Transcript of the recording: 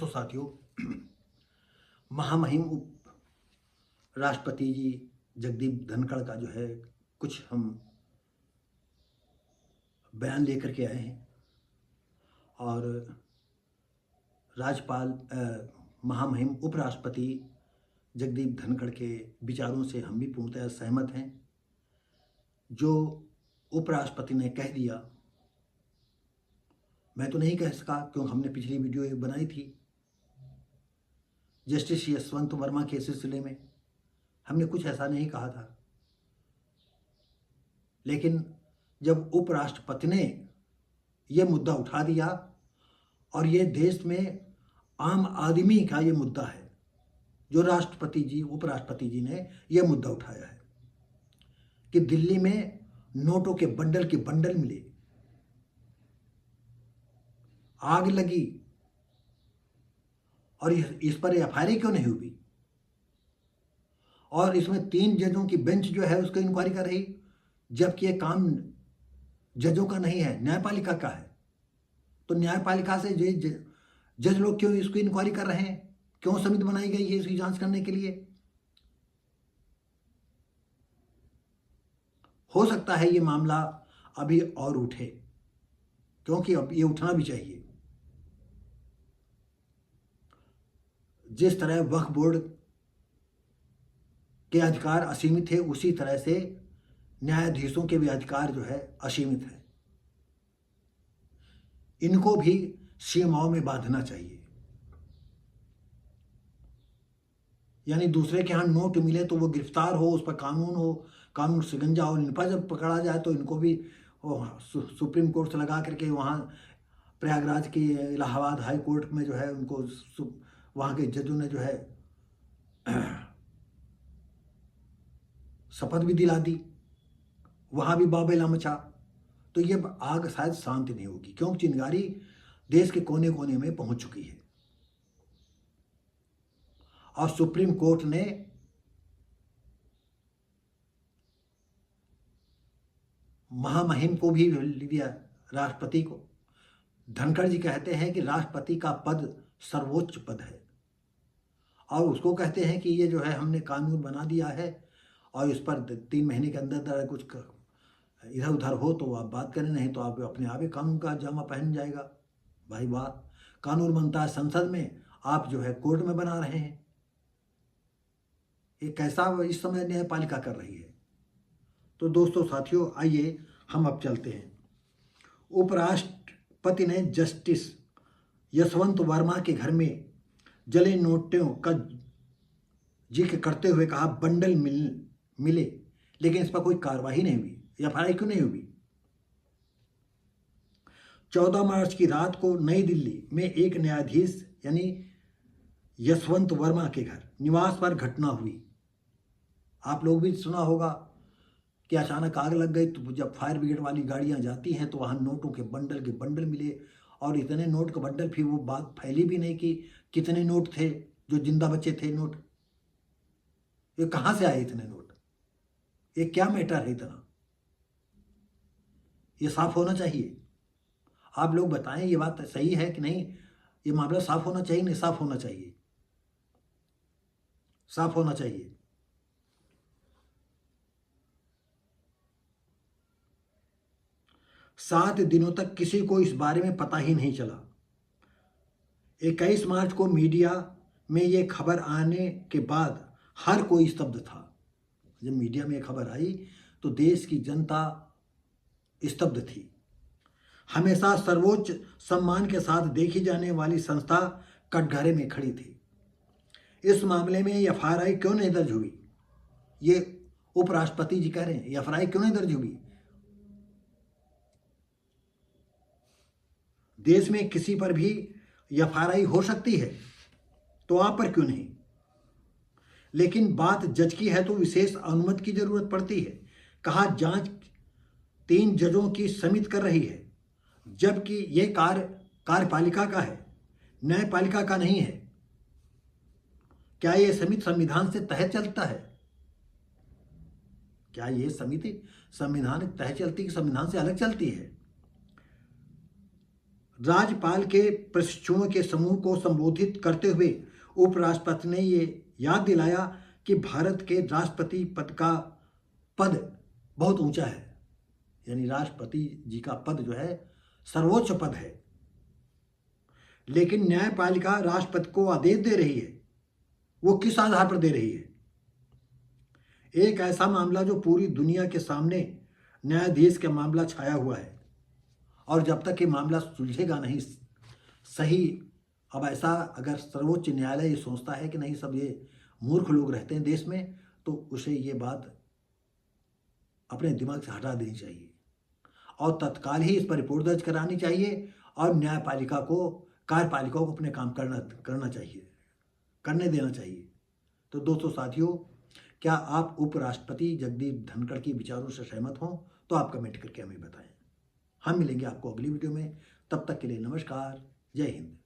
तो साथियों, महामहिम उप राष्ट्रपति जी जगदीप धनखड़ का जो है कुछ हम बयान लेकर के आए हैं और राज्यपाल महामहिम उपराष्ट्रपति जगदीप धनखड़ के विचारों से हम भी पूर्णतः सहमत हैं। जो उपराष्ट्रपति ने कह दिया, मैं तो नहीं कह सका क्योंकि हमने पिछली वीडियो एक बनाई थी जस्टिस यशवंत वर्मा के सिलसिले में। हमने कुछ ऐसा नहीं कहा था, लेकिन जब उपराष्ट्रपति ने यह मुद्दा उठा दिया और ये देश में आम आदमी का ये मुद्दा है, जो राष्ट्रपति जी उपराष्ट्रपति जी ने यह मुद्दा उठाया है कि दिल्ली में नोटों के बंडल मिले, आग लगी और इस पर एफआईआर क्यों नहीं हुई। और इसमें 3 जजों की बेंच जो है उसको इंक्वायरी कर रही, जबकि ये काम जजों का नहीं है, न्यायपालिका का है। तो न्यायपालिका से जज लोग क्यों इसको इंक्वायरी कर रहे हैं? क्यों समिति बनाई गई है इसकी जांच करने के लिए? हो सकता है ये मामला अभी और उठे, क्योंकि अब ये उठना भी चाहिए। जिस तरह वक्फ बोर्ड के अधिकार असीमित है, उसी तरह से न्यायाधीशों के भी अधिकार जो है असीमित है। इनको भी सीमाओं में बांधना चाहिए। यानी दूसरे के यहाँ नोट मिले तो वो गिरफ्तार हो, उस पर कानून हो, कानून शिकंजा हो। इन पर जब पकड़ा जाए तो इनको भी सुप्रीम कोर्ट से लगा करके वहाँ प्रयागराज की इलाहाबाद हाई कोर्ट में जो है उनको वहाँ के जजों ने जो है शपथ भी दिला दी, वहाँ भी बाबेला मचा। तो ये आग शायद शांति नहीं होगी, क्योंकि चिंगारी देश के कोने कोने में पहुंच चुकी है। और सुप्रीम कोर्ट ने महामहिम को भी दिया, राष्ट्रपति को। धनखड़ जी कहते हैं कि राष्ट्रपति का पद सर्वोच्च पद है और उसको कहते हैं कि ये जो है हमने कानून बना दिया है और इस पर 3 महीने के अंदर कुछ इधर उधर हो तो आप बात करें, नहीं तो आप अपने आप ही कानून का जामा पहन जाएगा। भाई वाह, कानून बनता है संसद में, आप जो है कोर्ट में बना रहे हैं। ये कैसा इस समय न्यायपालिका कर रही है। तो दोस्तों साथियों, आइए हम अब चलते हैं। उपराष्ट्रपति ने जस्टिस यशवंत वर्मा के घर में जले नोटों का जिक्र करते हुए कहा, बंडल मिले लेकिन इस पर कोई कार्रवाई नहीं हुई। एफआईआर क्यों नहीं हुई? 14 मार्च की रात को नई दिल्ली में एक न्यायाधीश यानी यशवंत वर्मा के घर निवास पर घटना हुई। आप लोग भी सुना होगा कि अचानक आग लग गई, तो जब फायर ब्रिगेड वाली गाड़ियां जाती हैं तो वहां नोटों के बंडल मिले। और इतने नोट के बंडल, फिर वो बात फैली भी नहीं कि कितने नोट थे जो जिंदा बचे थे नोट। ये कहां से आए इतने नोट? ये क्या मैटर है इतना? ये साफ होना चाहिए। आप लोग बताएं ये बात सही है कि नहीं? ये मामला साफ होना चाहिए, नहीं साफ होना चाहिए? साफ होना चाहिए। सात दिनों तक किसी को इस बारे में पता ही नहीं चला। 21 मार्च को मीडिया में ये खबर आने के बाद हर कोई स्तब्ध था। जब मीडिया में खबर आई तो देश की जनता स्तब्ध थी। हमेशा सर्वोच्च सम्मान के साथ देखी जाने वाली संस्था कटघरे में खड़ी थी। इस मामले में एफआईआर क्यों नहीं दर्ज हुई? ये उपराष्ट्रपति जी कह रहे हैं, एफआईआर क्यों नहीं दर्ज हुई? देश में किसी पर भी एफआईआर हो सकती है, तो आप पर क्यों नहीं? लेकिन बात जज की है तो विशेष अनुमति की जरूरत पड़ती है। कहा जांच 3 जजों की समिति कर रही है, जबकि यह कार्यपालिका का है, न्यायपालिका का नहीं है। क्या यह समिति संविधान से तहत चलता है? क्या यह समिति संविधान तहत चलती कि संविधान से अलग चलती है? राज्यपाल के प्रशिक्षुओं के समूह को संबोधित करते हुए उपराष्ट्रपति ने ये याद दिलाया कि भारत के राष्ट्रपति पद बहुत ऊंचा है, यानी राष्ट्रपति जी का पद जो है सर्वोच्च पद है, लेकिन न्यायपालिका राष्ट्रपति को आदेश दे रही है। वो किस आधार पर दे रही है? एक ऐसा मामला जो पूरी दुनिया के सामने न्यायाधीश का मामला छाया हुआ है, और जब तक ये मामला सुलझेगा नहीं सही, अब ऐसा अगर सर्वोच्च न्यायालय ये सोचता है कि नहीं सब ये मूर्ख लोग रहते हैं देश में, तो उसे ये बात अपने दिमाग से हटा देनी चाहिए और तत्काल ही इस पर रिपोर्ट दर्ज करानी चाहिए और न्यायपालिका को कार्यपालिका को अपने काम करना चाहिए, करने देना चाहिए। तो दोस्तों साथियों, क्या आप उपराष्ट्रपति जगदीप धनखड़ के विचारों से सहमत हों तो आप कमेंट करके हमें बताएं। हम मिलेंगे आपको अगली वीडियो में, तब तक के लिए नमस्कार, जय हिंद।